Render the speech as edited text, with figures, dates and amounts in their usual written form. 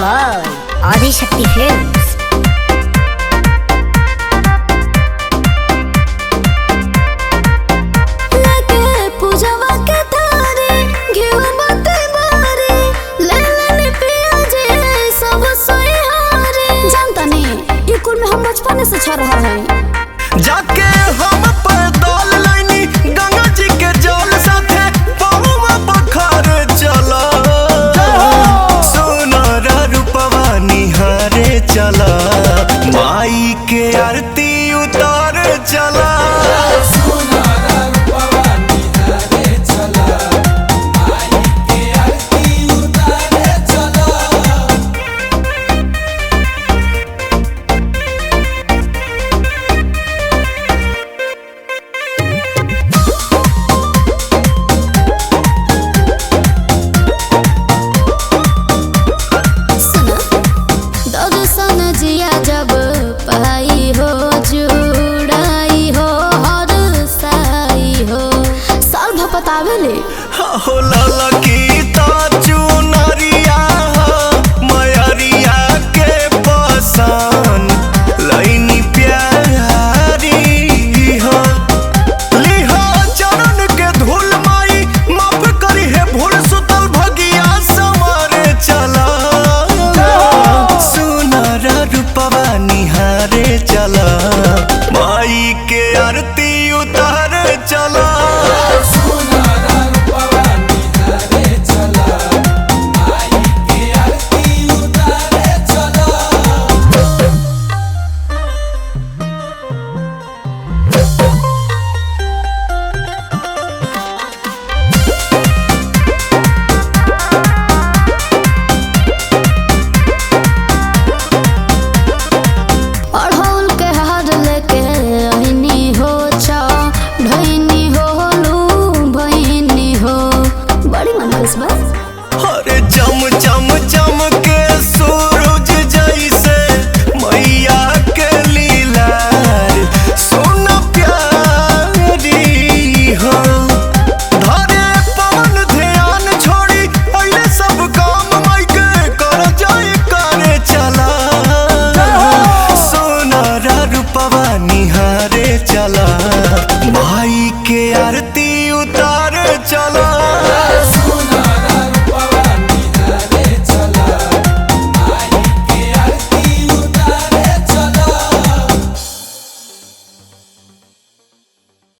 by Adi Shakti Films. बचपन से छा रहा है जाके हम पैदल लाइनी गंगा जी के जल साथे पहुआ बखार चला सोनार रूपवा निहारे चला माई के आरती उतार चला जब पाई हो जुड़ाई हो हर साई हो साल भपतावे ले हो लाला की ताजू नरिया मयरिया के पसान लाइनी प्यारी हो लिहा चरण के धूल माई माफ करी है भूल सुतल भगिया समारे चला रूपवा निहारे चला माई के आरती उतारे चला।